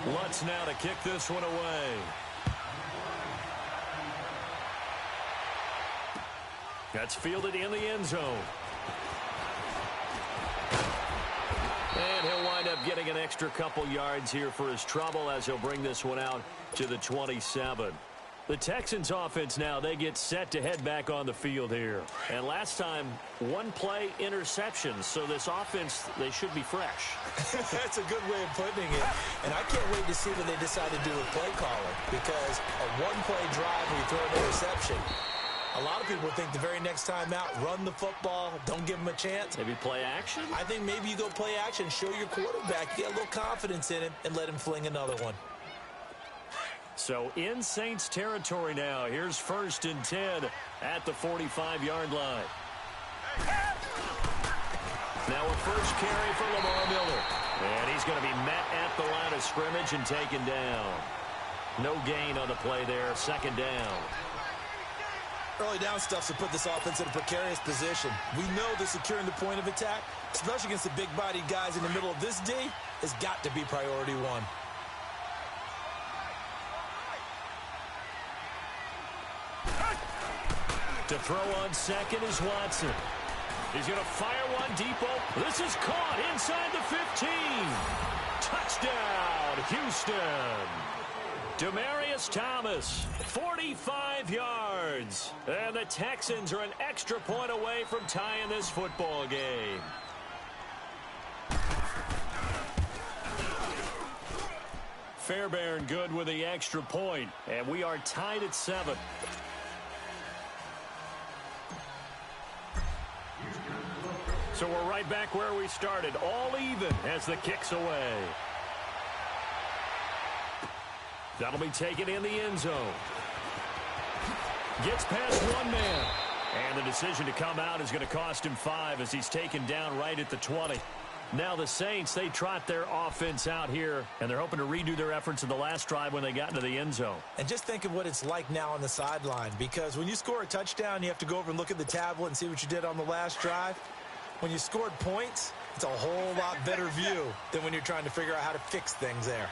Lutz now to kick this one away. That's fielded in the end zone. And he'll wind up getting an extra couple yards here for his trouble as he'll bring this one out to the 27. The Texans offense now, they get set to head back on the field here. And last time, one play interception. So this offense, they should be fresh. That's a good way of putting it. And I can't wait to see what they decide to do with play calling. Because a one-play drive where you throw an interception, a lot of people think the very next time out, run the football, don't give them a chance. Maybe play action? I think maybe you go play action, show your quarterback, get a little confidence in him, and let him fling another one. So in Saints territory now. Here's 1st and 10 at the 45-yard line. Now a first carry for Lamar Miller. And he's going to be met at the line of scrimmage and taken down. No gain on the play there. 2nd down. Early down stuff to put this offense in a precarious position. We know that securing the point of attack, especially against the big-bodied guys in the middle of this D, has got to be priority one. To throw on second is Watson. He's going to fire one deep. This is caught inside the 15. Touchdown, Houston. Demaryius Thomas, 45 yards. And the Texans are an extra point away from tying this football game. Fairbairn good with the extra point. And we are tied at 7. So we're right back where we started, all even as the kick's away. That'll be taken in the end zone. Gets past one man. And the decision to come out is going to cost him 5 as he's taken down right at the 20. Now the Saints, they trot their offense out here, and they're hoping to redo their efforts in the last drive when they got into the end zone. And just think of what it's like now on the sideline, because when you score a touchdown, you have to go over and look at the tablet and see what you did on the last drive. When you scored points, it's a whole lot better view than when you're trying to figure out how to fix things there.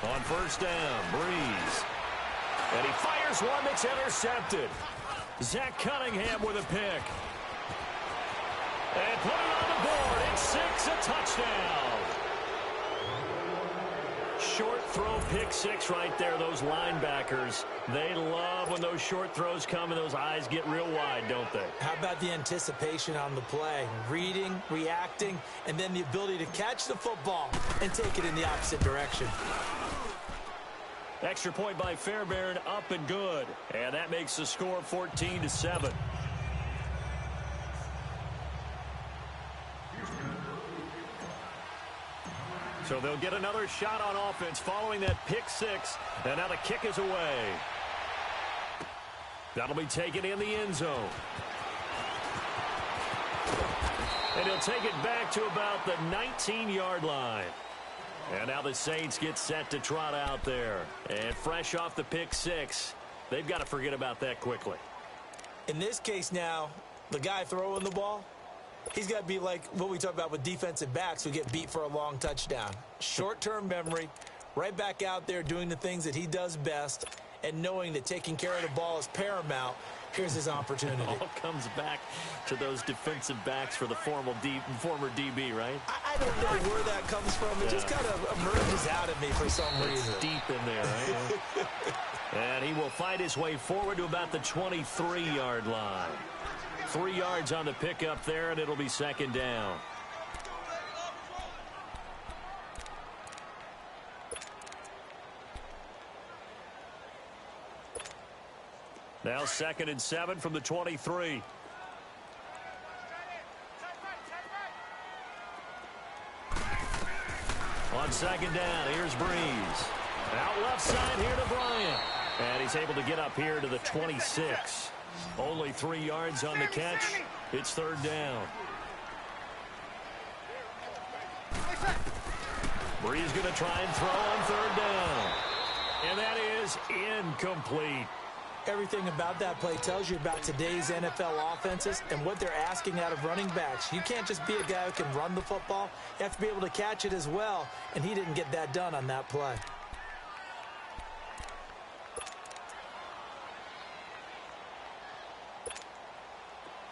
On 1st down, Breeze. And he fires one that's intercepted. Zach Cunningham with a pick. And put it on the board. It's 6, a touchdown. Short throw, pick 6 right there. Those linebackers, they love when those short throws come and those eyes get real wide, don't they? How about the anticipation on the play? Reading, reacting, and then the ability to catch the football and take it in the opposite direction. Extra point by Fairbairn, up and good. And that makes the score 14-7. So they'll get another shot on offense following that pick 6. And now the kick is away. That'll be taken in the end zone. And he'll take it back to about the 19-yard line. And now the Saints get set to trot out there. And fresh off the pick 6, they've got to forget about that quickly. In this case now, the guy throwing the ball, he's got to be like what we talk about with defensive backs who get beat for a long touchdown. Short-term memory, right back out there doing the things that he does best, and knowing that taking care of the ball is paramount. Here's his opportunity. It all comes back to those defensive backs for the former DB, right? I don't know where that comes from. It just kind of emerges out of me for some reason. It's deep in there, right? And he will fight his way forward to about the 23-yard line. 3 yards on the pickup there, and it'll be 2nd down. Now 2nd and 7 from the 23. On 2nd down, here's Breeze. Out left side here to Bryant. And he's able to get up here to the 26. Only 3 yards on the catch. It's 3rd down. Breeze going to try and throw on 3rd down. And that is incomplete. Everything about that play tells you about today's NFL offenses and what they're asking out of running backs. You can't just be a guy who can run the football. You have to be able to catch it as well, and he didn't get that done on that play.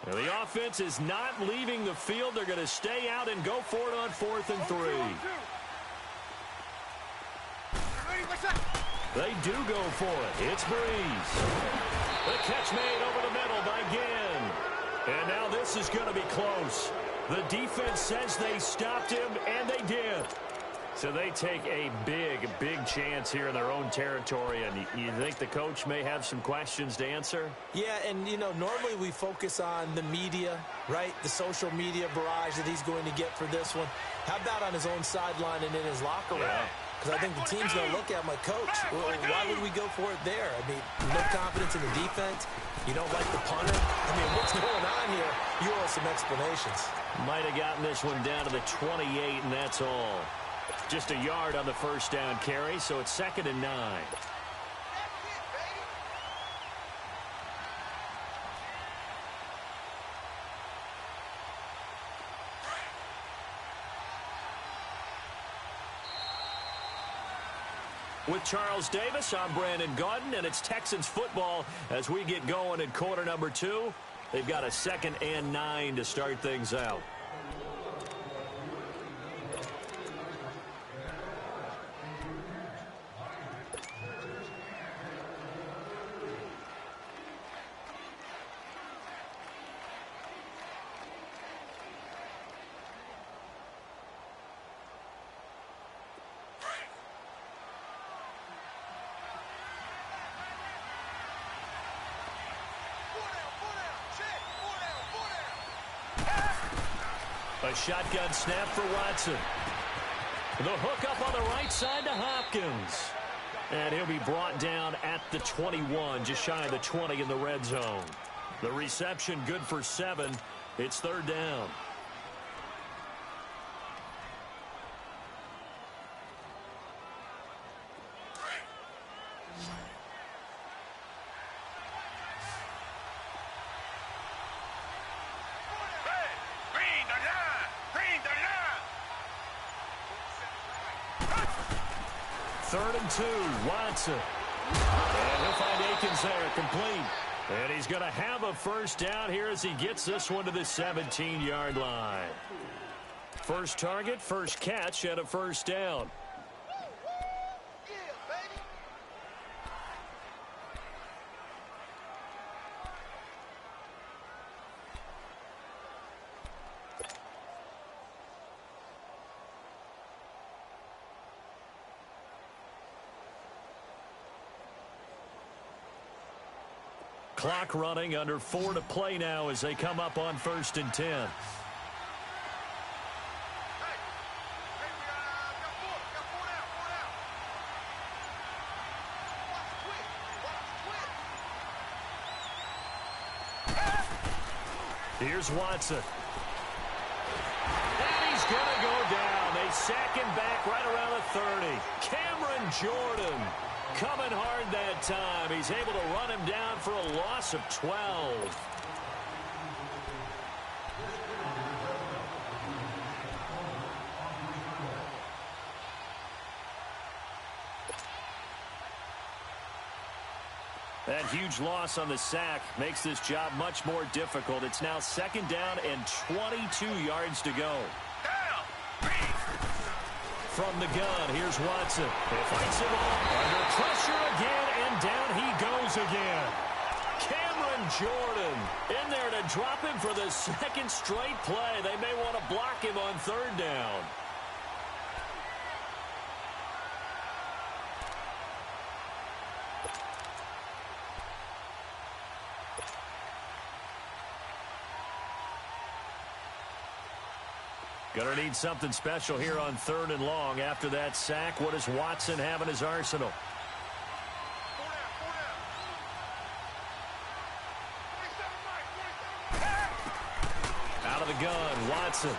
Well, the offense is not leaving the field. They're going to stay out and go for it on 4th and 3. They do go for it. It's Breeze. The catch made over the middle by Ginn. And now this is going to be close. The defense says they stopped him, and they did. So they take a big, big chance here in their own territory. And you think the coach may have some questions to answer? Yeah, and, you know, normally we focus on the media, right? The social media barrage that he's going to get for this one. How about on his own sideline and in his locker room? Because I think the team's going to look at my coach. Why would we go for it there? I mean, no confidence in the defense. You don't like the punter. I mean, what's going on here? You owe some explanations. Might have gotten this one down to the 28, and that's all. Just a yard on the first down carry, so it's 2nd and 9. With Charles Davis, I'm Brandon Gaudin, and it's Texans football as we get going in quarter number 2. They've got a 2nd and 9 to start things out. A shotgun snap for Watson. The hook up on the right side to Hopkins. And he'll be brought down at the 21, just shy of the 20 in the red zone. The reception good for 7. It's 3rd down. Third and 2, Watson. And he'll find Akins there, complete. And he's going to have a first down here as he gets this one to the 17-yard line. First target, first catch, and a first down. Clock running, under 4 to play now as they come up on 1st and 10. Here's Watson. And he's going to go down. They sack him back right around the 30. Cameron Jordan coming hard that time. He's able to run him down for a loss of 12. That huge loss on the sack makes this job much more difficult. It's now 2nd down and 22 yards to go. From the gun, here's Watson. He fights him off. Under pressure again, and down he goes again. Cameron Jordan in there to drop him for the 2nd straight play. They may want to block him on 3rd down. Going to need something special here on 3rd and long. After that sack, what does Watson have in his arsenal? Out of the gun, Watson.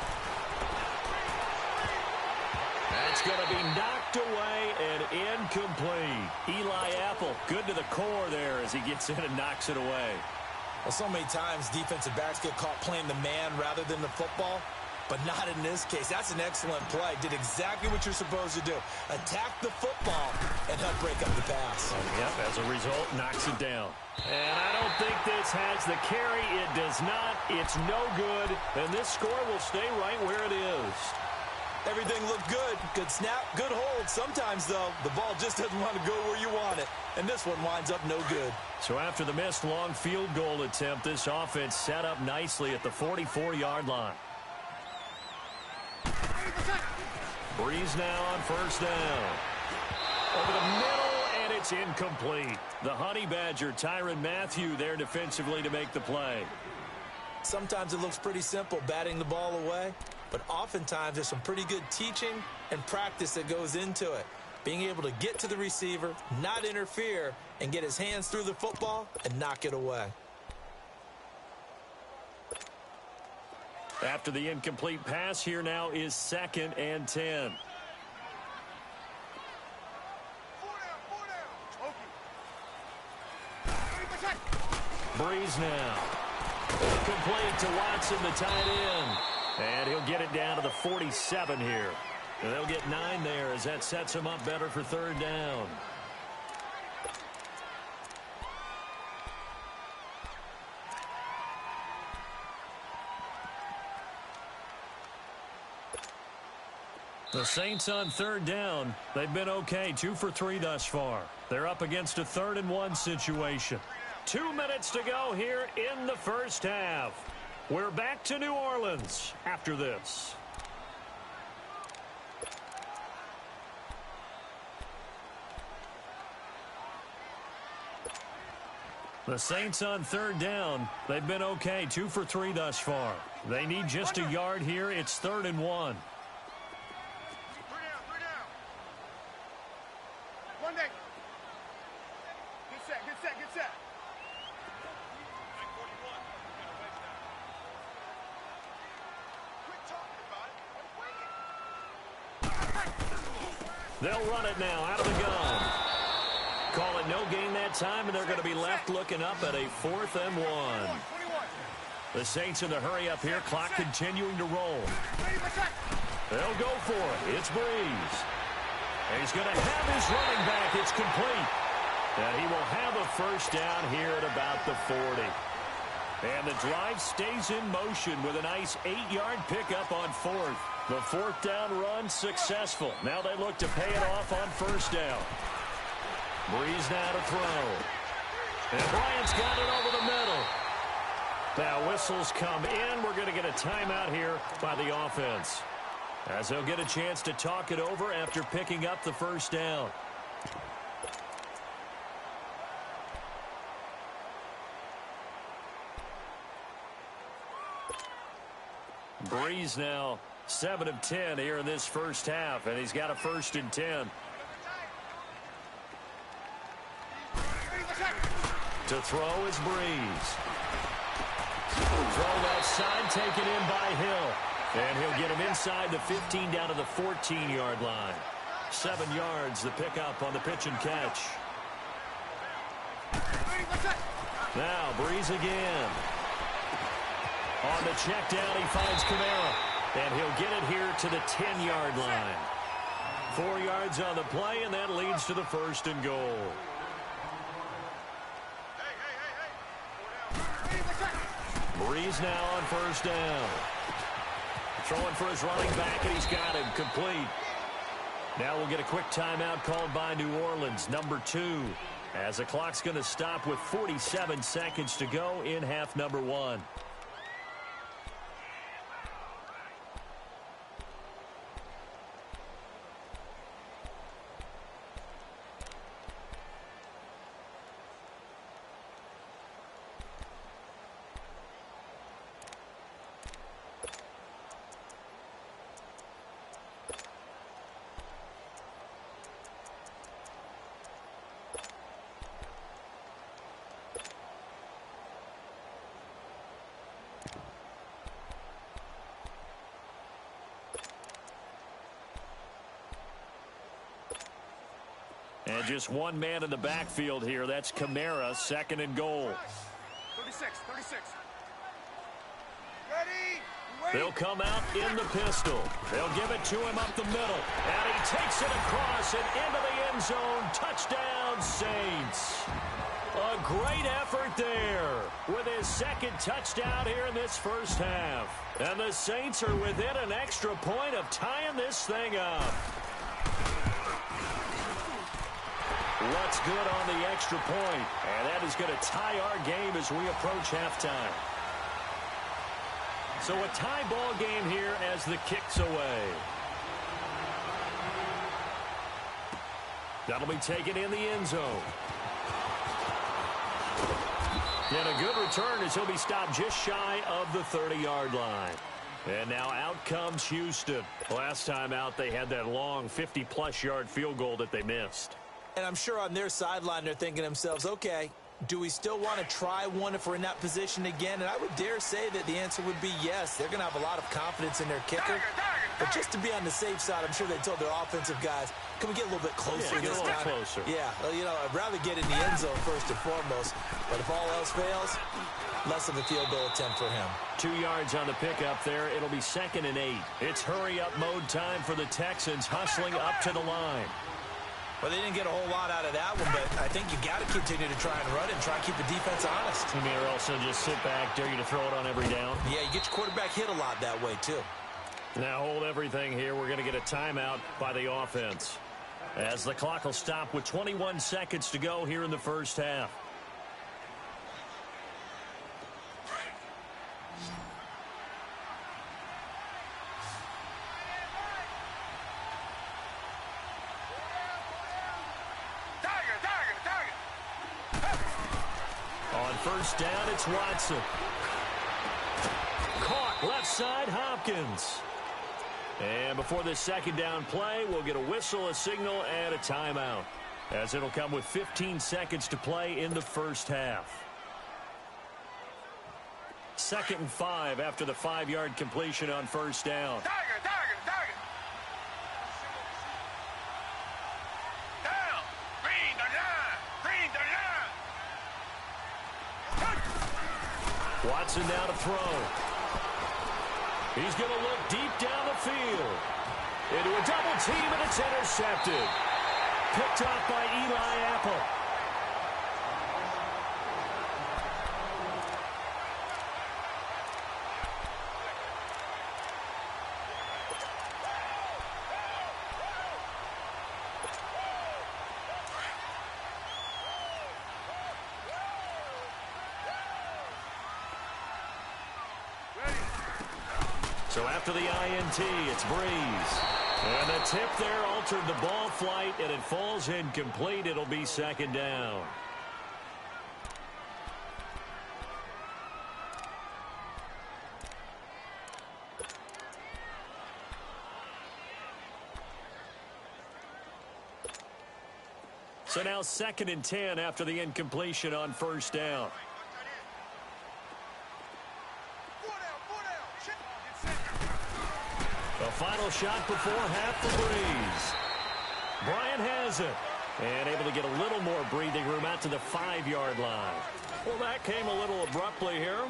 That's going to be knocked away and incomplete. Eli Apple, good to the core there as he gets in and knocks it away. Well, so many times defensive backs get caught playing the man rather than the football, but not in this case. That's an excellent play. Did exactly what you're supposed to do. Attack the football and help break up the pass. Yep, as a result, knocks it down. And I don't think this has the carry. It does not. It's no good. And this score will stay right where it is. Everything looked good. Good snap, good hold. Sometimes, though, the ball just doesn't want to go where you want it. And this one winds up no good. So after the missed long field goal attempt, this offense set up nicely at the 44-yard line. Breeze now on first down. Over the middle, and it's incomplete. The Honey Badger, Tyrann Mathieu, there defensively to make the play. Sometimes it looks pretty simple, batting the ball away. But oftentimes there's some pretty good teaching and practice that goes into it. Being able to get to the receiver, not interfere, and get his hands through the football and knock it away. After the incomplete pass, here now is 2nd and 10. Breeze now. Complete to Watson, the tight end. And he'll get it down to the 47 here. And they'll get 9 there as that sets him up better for 3rd down. The Saints on 3rd down. They've been okay, 2 for 3 thus far. They're up against a 3rd and 1 situation. 2 minutes to go here in the first half. We're back to New Orleans after this. The Saints on 3rd down. They've been okay, 2 for 3 thus far. They need just a yard here. It's 3rd and 1. They'll run it now out of the gun. Call it no gain that time, and they're going to be left looking up at a 4th and 1. The Saints in the hurry up here, clock continuing to roll. They'll go for it. It's Breeze. And he's going to have his running back. It's complete. And he will have a first down here at about the 40. And the drive stays in motion with a nice 8-yard pickup on 4th. The 4th down run successful. Now they look to pay it off on first down. Breeze now to throw. And Bryant's got it over the middle. Now whistles come in. We're going to get a timeout here by the offense, as they'll get a chance to talk it over after picking up the first down. Breeze now 7 of 10 here in this first half, and he's got a 1st and 10. To throw is Breeze. Throw left side, taken in by Hill. And he'll get him inside the 15 down to the 14-yard line. 7 yards, the pickup on the pitch and catch. Now Breeze again. On the check down, he finds Kamara. And he'll get it here to the 10-yard line. 4 yards on the play, and that leads to the 1st and goal. Breeze now on first down. Throwing for his running back, and he's got him complete. Now we'll get a quick timeout called by New Orleans, number 2, as the clock's going to stop with 47 seconds to go in half number 1. And just one man in the backfield here. That's Kamara, second and goal. 36. They'll come out in the pistol. They'll give it to him up the middle. And he takes it across and into the end zone. Touchdown, Saints. A great effort there with his second touchdown here in this first half. And the Saints are within an extra point of tying this thing up. What's good on the extra point? And that is going to tie our game as we approach halftime. So a tie ball game here as the kick's away. That'll be taken in the end zone. And a good return as he'll be stopped just shy of the 30-yard line. And now out comes Houston. Last time out, they had that long 50-plus yard field goal that they missed. And I'm sure on their sideline they're thinking to themselves, okay, do we still want to try one if we're in that position again? And I would dare say that the answer would be yes. They're going to have a lot of confidence in their kicker. But just to be on the safe side, I'm sure they told their offensive guys, can we get a little bit closer this time? Closer. Yeah, well, you know, I'd rather get in the end zone first and foremost. But if all else fails, less of a field goal attempt for him. 2 yards on the pickup there. It'll be 2nd and 8. It's hurry-up mode time for the Texans, hustling up to the line. Well, they didn't get a whole lot out of that one, but I think you got to continue to try and run and try and keep the defense honest. You mean, or also just sit back, dare you to throw it on every down? Yeah, you get your quarterback hit a lot that way, too. Now hold everything here. We're going to get a timeout by the offense, as the clock will stop with 21 seconds to go here in the first half. On first down, it's Watson. Caught left side, Hopkins. And before this second down play, we'll get a whistle, a signal, and a timeout, as it'll come with 15 seconds to play in the first half. 2nd and 5 after the 5-yard completion on first down. Watson now to throw. He's going to look deep down the field. Into a double team, and it's intercepted. Picked off by Eli Apple. So after the INT, it's Breeze. And the tip there altered the ball flight, and it falls incomplete. It'll be 2nd down. So now 2nd and 10 after the incompletion on first down. The final shot before half for Breeze. Bryant has it. And able to get a little more breathing room out to the 5-yard line. Well, that came a little abruptly here.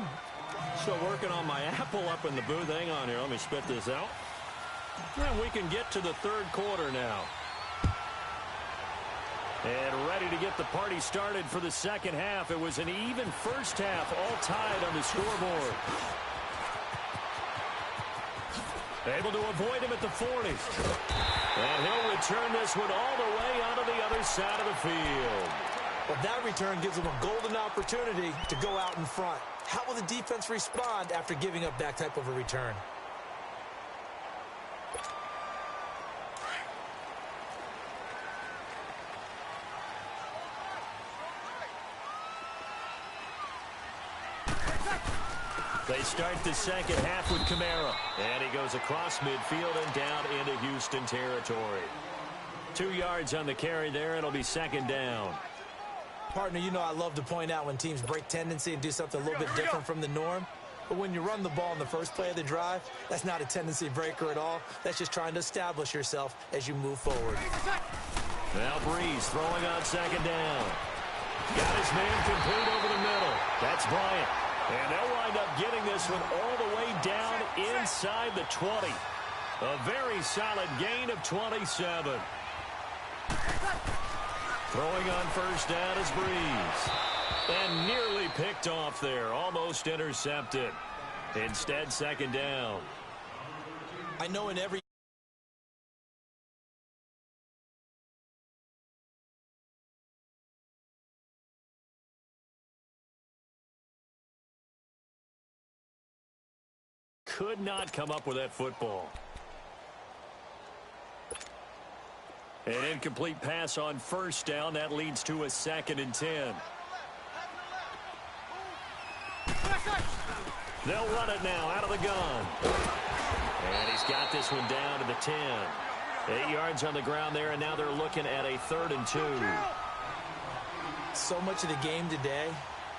Still working on my apple up in the booth. Hang on here. Let me spit this out. And we can get to the 3rd quarter now. And ready to get the party started for the second half. It was an even first half, all tied on the scoreboard. Able to avoid him at the 40. And he'll return this one all the way onto the other side of the field. Well, that return gives him a golden opportunity to go out in front. How will the defense respond after giving up that type of a return? They start the second half with Kamara. And he goes across midfield and down into Houston territory. 2 yards on the carry there. It'll be 2nd down. Partner, you know I love to point out when teams break tendency and do something a little bit different from the norm. But when you run the ball in the first play of the drive, that's not a tendency breaker at all. That's just trying to establish yourself as you move forward. Now Breeze throwing on second down. Got his man complete over the middle. That's Bryant. And they'll wind up getting this one all the way down inside the 20. A very solid gain of 27. Throwing on first down is Breeze. And nearly picked off there. Almost intercepted. Instead, second down. I know in every could not come up with that football. An incomplete pass on first down. That leads to a 2nd and 10. They'll run it now out of the gun. And he's got this one down to the 10. 8 yards on the ground there, and now they're looking at a 3rd and 2. So much of the game today,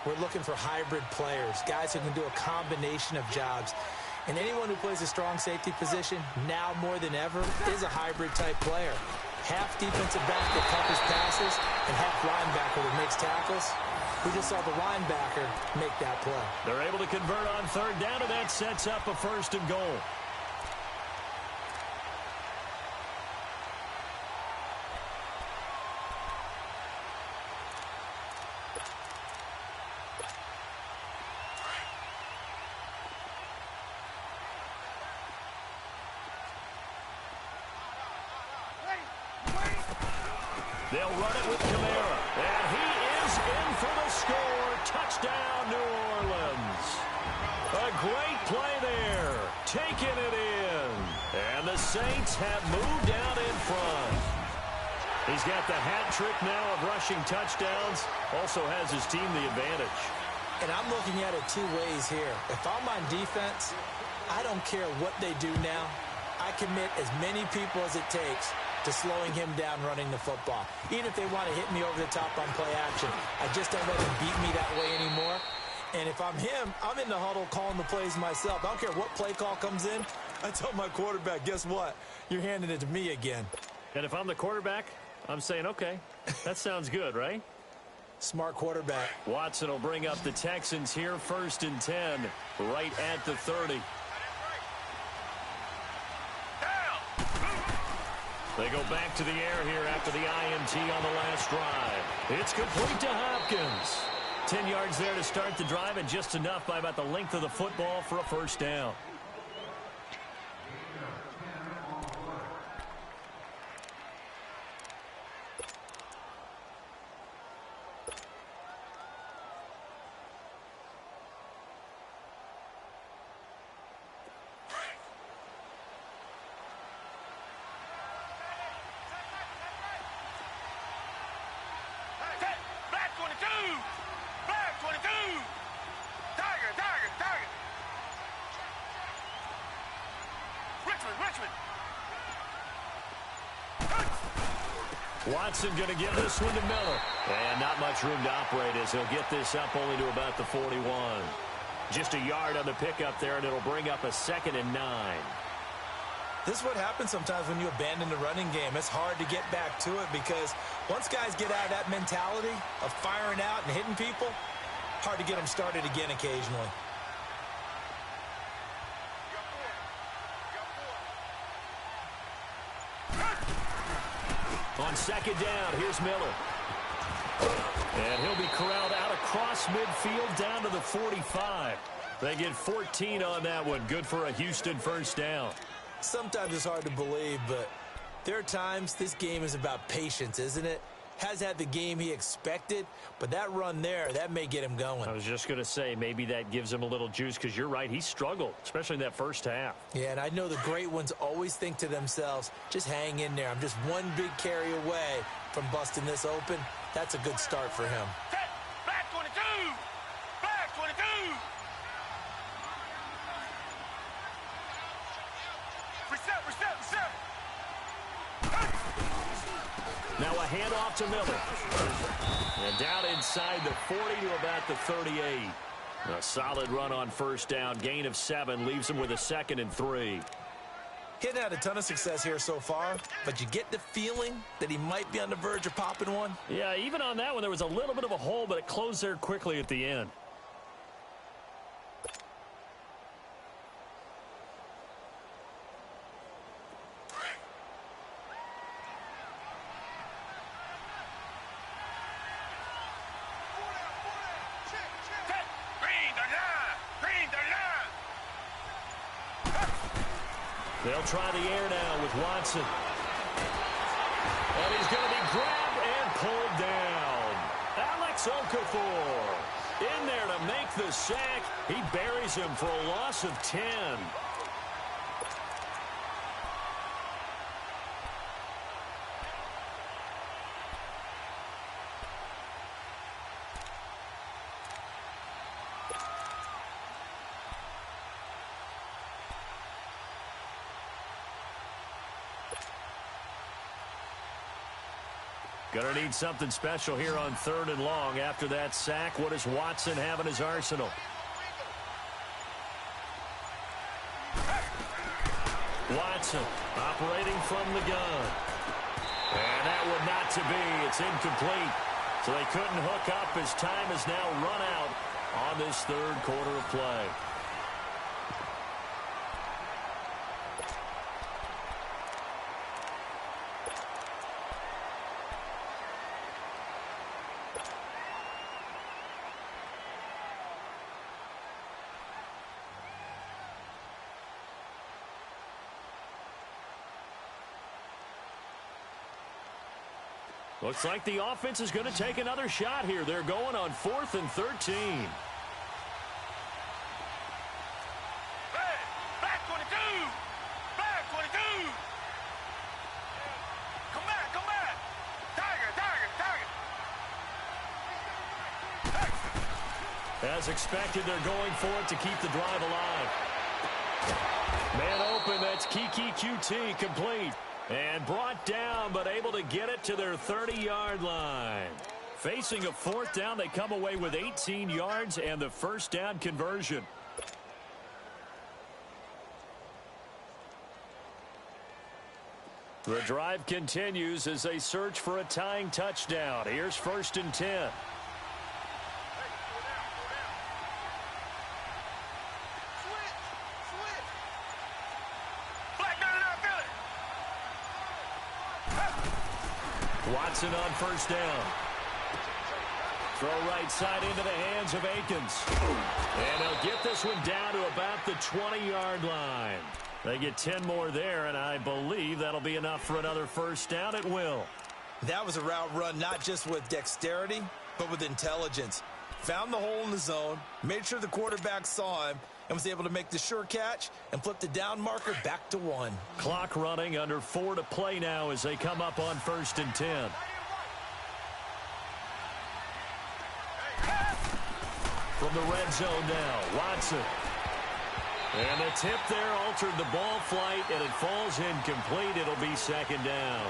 we're looking for hybrid players, guys who can do a combination of jobs. And anyone who plays a strong safety position, now more than ever, is a hybrid-type player. Half defensive back that covers passes and half linebacker that makes tackles. We just saw the linebacker make that play. They're able to convert on 3rd down, and that sets up a 1st and goal. They'll run it with Kamara. And he is in for the score. Touchdown, New Orleans. A great play there. Taking it in. And the Saints have moved out in front. He's got the hat trick now of rushing touchdowns. Also has his team the advantage. And I'm looking at it 2 ways here. If I'm on defense, I don't care what they do now. I commit as many people as it takes to slowing him down running the football. Even if they want to hit me over the top on play action, I just don't let him beat me that way anymore. And if I'm him, I'm in the huddle calling the plays myself. I don't care what play call comes in. I tell my quarterback, guess what? You're handing it to me again. And if I'm the quarterback, I'm saying, okay, that sounds good, right? Smart quarterback. Watson will bring up the Texans here, 1st and 10, right at the 30. They go back to the air here after the INT on the last drive. It's complete to Hopkins. 10 yards there to start the drive, and just enough by about the length of the football for a 1st down. Watson going to give this one to Miller. And not much room to operate as he'll get this up only to about the 41. Just a yard on the pickup there, and it'll bring up a 2nd and 9. This is what happens sometimes when you abandon the running game. It's hard to get back to it because once guys get out of that mentality of firing out and hitting people, hard to get them started again occasionally. On 2nd down, here's Miller. And he'll be corralled out across midfield down to the 45. They get 14 on that one. Good for a Houston 1st down. Sometimes it's hard to believe, but there are times this game is about patience, isn't it? Has had the game he expected, but that run there, that may get him going. I was just going to say, maybe that gives him a little juice because you're right, he struggled, especially in that 1st half. Yeah, and I know the great ones always think to themselves, just hang in there. I'm just one big carry away from busting this open. That's a good start for him. Back 22! Back 22! Reset! Now a handoff to Miller. And down inside the 40 to about the 38. A solid run on 1st down. Gain of 7 leaves him with a 2nd and 3. He hasn't had a ton of success here so far, but you get the feeling that he might be on the verge of popping one. Yeah, even on that one, there was a little bit of a hole, but it closed there quickly at the end. They'll try the air now with Watson. And he's going to be grabbed and pulled down. Alex Okafor in there to make the sack. He buries him for a loss of 10. Gonna need something special here on 3rd and long after that sack. What does Watson have in his arsenal? Watson operating from the gun. And that would not to be. It's incomplete. So they couldn't hook up as time has now run out on this 3rd quarter of play. Looks like the offense is going to take another shot here. They're going on 4th and 13. Back 22! Back 22! Come back, come back! Tiger! As expected, they're going for it to keep the drive alive. Man open, that's Kiki QT complete. And brought down, but able to get it to their 30-yard line. Facing a 4th down, they come away with 18 yards and the first down conversion. The drive continues as they search for a tying touchdown. Here's 1st and 10. Watson on 1st down. Throw right side into the hands of Akins. And they'll get this one down to about the 20-yard line. They get 10 more there, and I believe that'll be enough for another 1st down. It will. That was a route run not just with dexterity, but with intelligence. Found the hole in the zone, made sure the quarterback saw him, and was able to make the sure catch and flip the down marker back to 1. Clock running, under 4 to play now as they come up on 1st and 10. From the red zone now, Watson. And the tip there altered the ball flight, and it falls incomplete. It'll be 2nd down.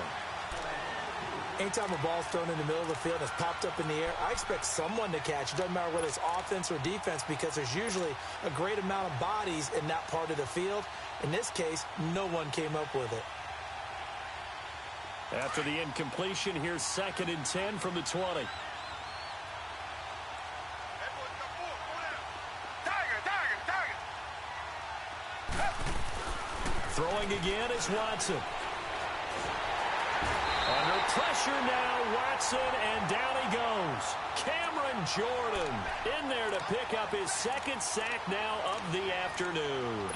Anytime a ball's thrown in the middle of the field and it's popped up in the air, I expect someone to catch. It doesn't matter whether it's offense or defense, because there's usually a great amount of bodies in that part of the field. In this case, no one came up with it. After the incompletion, here's 2nd and 10 from the 20. Throwing again is Watson. Under pressure now, Watson, and down he goes. Cameron Jordan in there to pick up his 2nd sack now of the afternoon.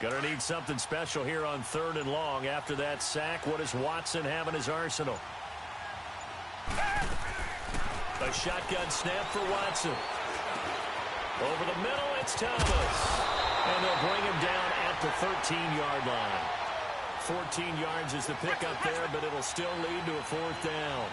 Gonna need something special here on 3rd and long after that sack. What does Watson have in his arsenal? A shotgun snap for Watson. Over the middle, it's Thomas. And they'll bring him down at the 13-yard line. 14 yards is the pickup there, but it'll still lead to a 4th down.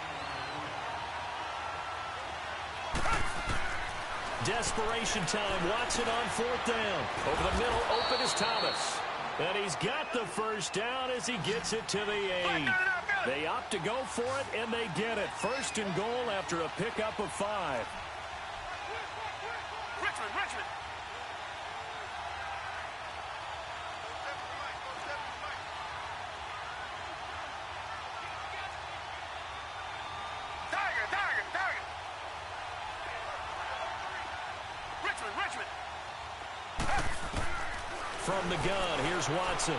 Desperation time. Watson on fourth down. Over the middle, open is Thomas. And he's got the first down as he gets it to the 8. They opt to go for it, and they get it. First and goal after a pickup of 5. Richmond. Tiger. Richmond. From the gun, here's Watson.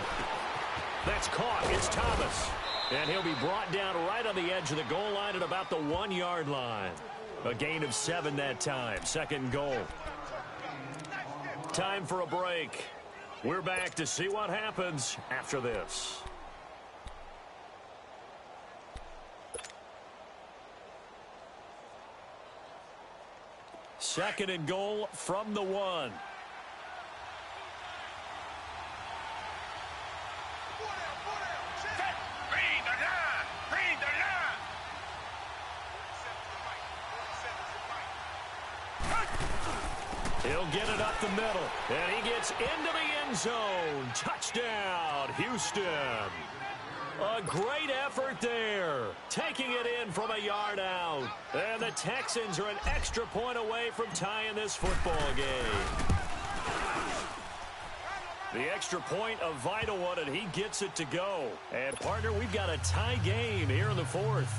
That's caught. It's Thomas. And he'll be brought down right on the edge of the goal line at about the 1-yard line. A gain of 7 that time. Second goal. Time for a break. We're back to see what happens after this. Second and goal from the 1. Green the line. He'll get it up the middle, and he gets into the end zone. Touchdown, Houston. A great effort there, taking it in from a yard out. And the Texans are an extra point away from tying this football game. The extra point, a vital one, and he gets it to go. And, partner, we've got a tie game here in the 4th.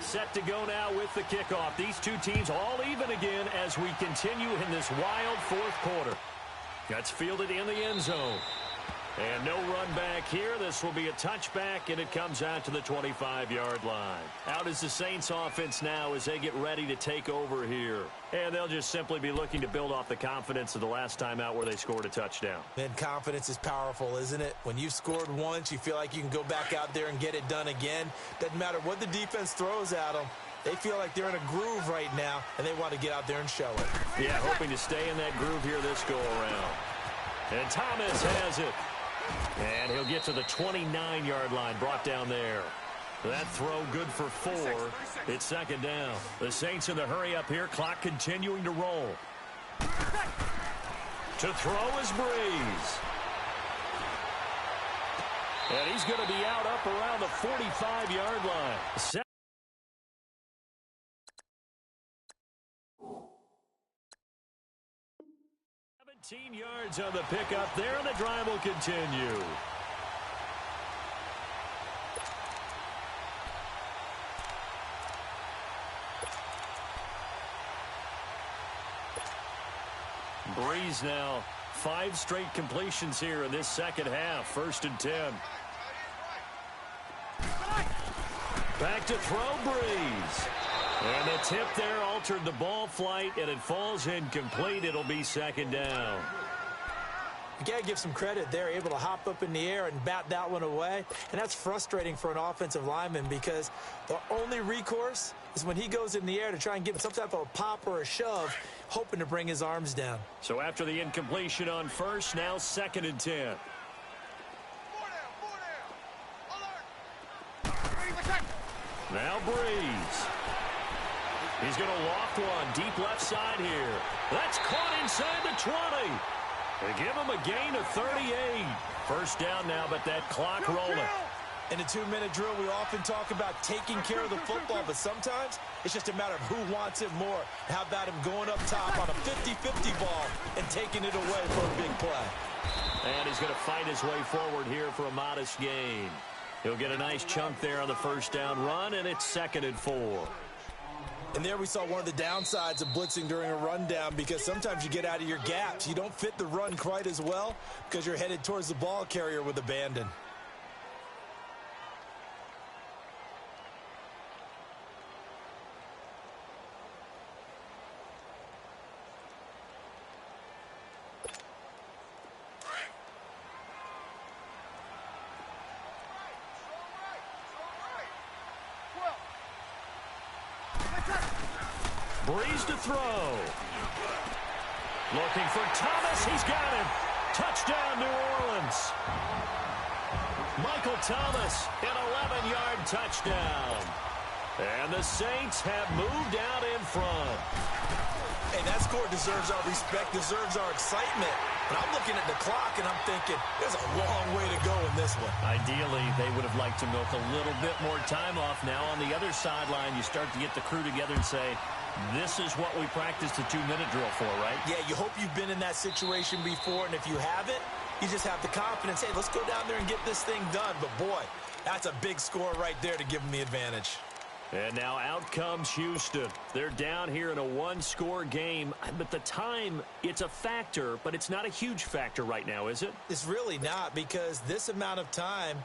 Set to go now with the kickoff. These two teams all even again as we continue in this wild 4th quarter. That's fielded in the end zone. And no run back here. This will be a touchback, and it comes out to the 25-yard line. Out is the Saints offense now as they get ready to take over here. And they'll just simply be looking to build off the confidence of the last time out where they scored a touchdown. And confidence is powerful, isn't it? When you've scored once, you feel like you can go back out there and get it done again. Doesn't matter what the defense throws at them. They feel like they're in a groove right now, and they want to get out there and show it. Yeah, hoping to stay in that groove here this go-around. And Thomas has it. And he'll get to the 29-yard line, brought down there. That throw good for 4. It's second down. The Saints in the hurry up here, clock continuing to roll. To throw is Breeze. And he's going to be out up around the 45-yard line. 17 yards on the pickup there, and the drive will continue. Breeze now 5 straight completions here in this second half. First and 10. Back to throw, Breeze. And the tip there altered the ball flight, and it falls incomplete. It'll be second down. You got to give some credit. They're able to hop up in the air and bat that one away. And that's frustrating for an offensive lineman because the only recourse is when he goes in the air to try and get some type of a pop or a shove, hoping to bring his arms down. So after the incompletion on first, now second and 10. Now Breeze. He's going to loft one deep left side here. That's caught inside the 20. They give him a gain of 38. First down now, but that clock rolling. In a 2-minute drill, we often talk about taking care of the football, but sometimes it's just a matter of who wants it more. How about him going up top on a 50-50 ball and taking it away for a big play? And he's going to fight his way forward here for a modest gain. He'll get a nice chunk there on the first down run, and it's second and 4. And there we saw one of the downsides of blitzing during a rundown because sometimes you get out of your gaps. You don't fit the run quite as well because you're headed towards the ball carrier with abandon. Breeze to throw. Looking for Thomas. He's got him. Touchdown, New Orleans. Michael Thomas, an 11-yard touchdown. And the Saints have moved out in front. Hey, that score deserves our respect, deserves our excitement. But I'm looking at the clock, and I'm thinking, there's a long way to go in this one. Ideally, they would have liked to milk a little bit more time off. Now, on the other sideline, you start to get the crew together and say, this is what we practiced a 2-minute drill for, right? Yeah, you hope you've been in that situation before, and if you haven't, you just have the confidence, hey, let's go down there and get this thing done. But, boy, that's a big score right there to give them the advantage. And now out comes Houston. They're down here in a one-score game. But the time, it's a factor, but it's not a huge factor right now, is it? It's really not, because this amount of time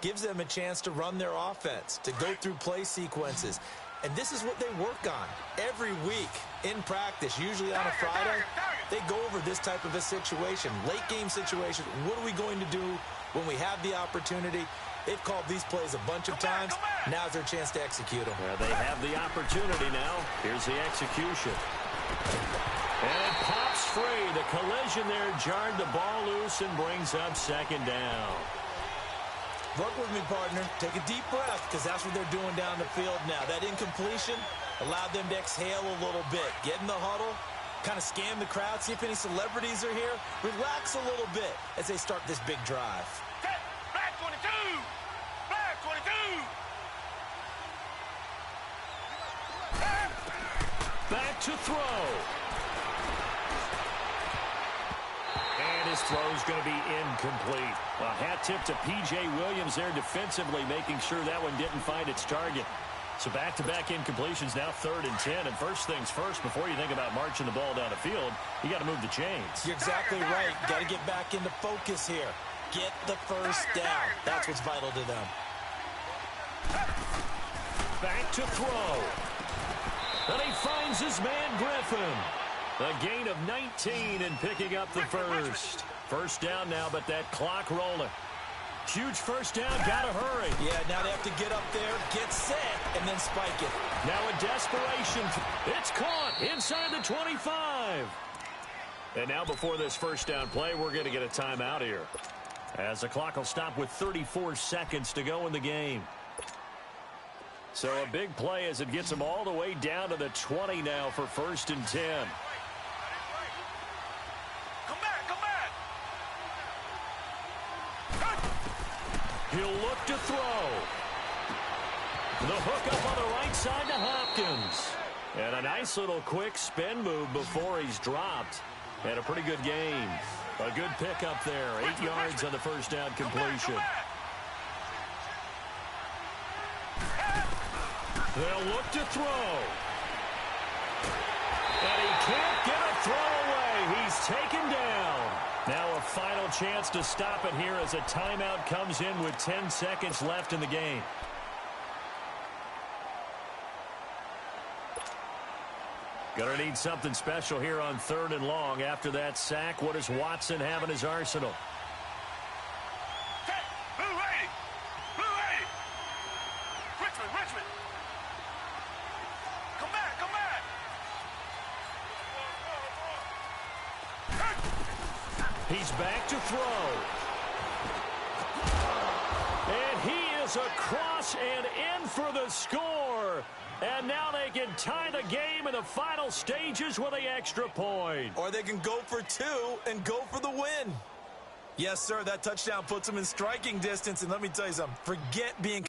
gives them a chance to run their offense, to go through play sequences. And this is what they work on every week in practice, usually on a Friday. They go over this type of a situation, late-game situation. What are we going to do when we have the opportunity? They've called these plays a bunch of times. Now's their chance to execute them. Yeah, they have the opportunity now. Here's the execution. And it pops free. The collision there jarred the ball loose and brings up second down. Work with me, partner. Take a deep breath, because that's what they're doing down the field now. That incompletion allowed them to exhale a little bit. Get in the huddle, kind of scan the crowd, see if any celebrities are here. Relax a little bit as they start this big drive. Black 22! Black 22! Back to throw. And his throw is going to be incomplete. A hat tip to P.J. Williams there defensively, making sure that one didn't find its target. So back-to-back incompletions, now 3rd and 10. And first things first, before you think about marching the ball down the field, you got to move the chains. You're exactly right. Got to get back into focus here. Get the first down. That's what's vital to them. Back to throw. And he finds his man Griffin. A gain of 19 and picking up the first. First down now, but that clock rolling. Huge first down, gotta hurry. Yeah, now they have to get up there, get set, and then spike it. Now in desperation, it's caught inside the 25. And now before this first down play, we're going to get a timeout here, as the clock will stop with 34 seconds to go in the game. So a big play as it gets them all the way down to the 20 now for 1st and 10. Come back, come back! He'll look to throw. The hook up on the right side to Hopkins. And a nice little quick spin move before he's dropped. And a pretty good gain. A good pickup there. 8 yards on the first down completion. They'll look to throw. And he can't get a throw away. He's taken down. Now a final chance to stop it here as a timeout comes in with 10 seconds left in the game. Gonna need something special here on 3rd and long. After that sack, what does Watson have in his arsenal? Blue 80! Blue 80! Richmond! Come back, come back! He's back to throw. And he is across and in for the score. And now they can tie the game in the final stages with the extra point. Or they can go for 2 and go for the win. Yes, sir, that touchdown puts them in striking distance. And let me tell you something, forget being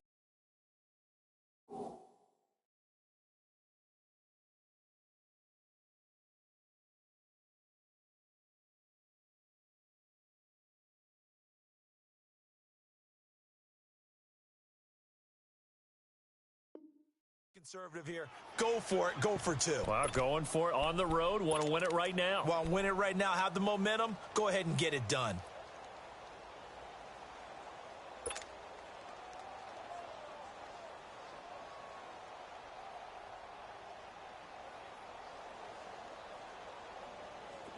conservative here. Go for it. Go for 2. Well, going for it on the road. Want to win it right now. Want to win it right now. Have the momentum. Go ahead and get it done.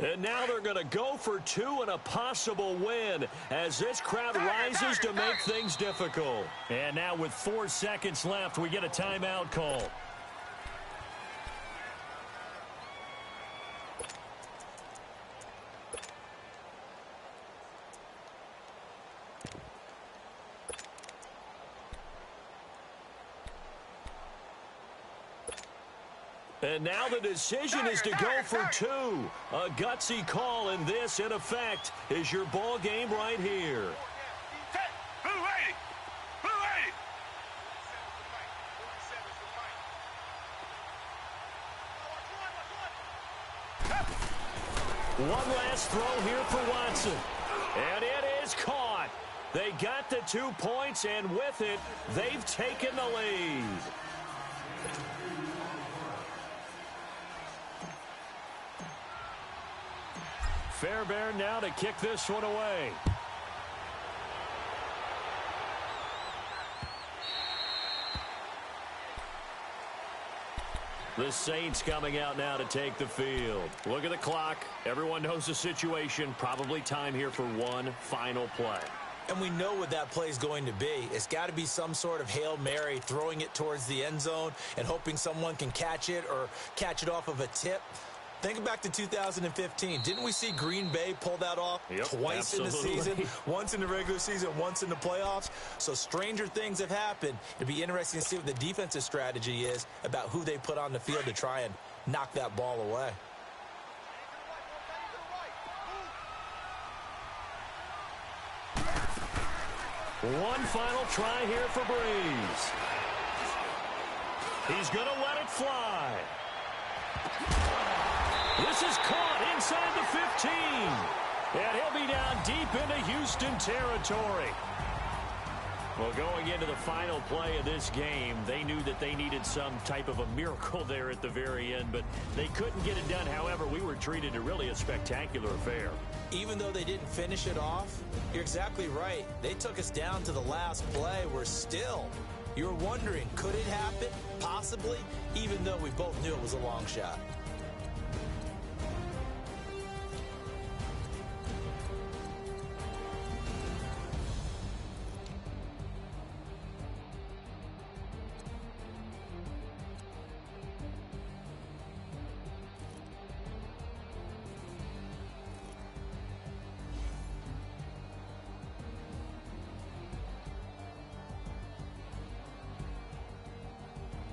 And now they're going to go for 2 and a possible win as this crowd rises to make things difficult. And now with 4 seconds left, we get a timeout call. And now the decision is to go for two. A gutsy call, and this, in effect, is your ball game right here. Blue 80. Blue 80. One last throw here for Watson. And it is caught. They got the 2 points, and with it, they've taken the lead. Fairbairn now to kick this one away. The Saints coming out now to take the field. Look at the clock. Everyone knows the situation. Probably time here for one final play. And we know what that play is going to be. It's got to be some sort of Hail Mary, throwing it towards the end zone and hoping someone can catch it or catch it off of a tip. Think back to 2015. Didn't we see Green Bay pull that off twice in the season? Once in the regular season, once in the playoffs. So stranger things have happened. It'd be interesting to see what the defensive strategy is about who they put on the field to try and knock that ball away. One final try here for Breeze. He's going to let it fly. This is caught inside the 15. And he'll be down deep into Houston territory. Well, going into the final play of this game, they knew that they needed some type of a miracle there at the very end, but they couldn't get it done. However, we were treated to really a spectacular affair. Even though they didn't finish it off, you're exactly right. They took us down to the last play. We're still, you're wondering, could it happen? Possibly, even though we both knew it was a long shot.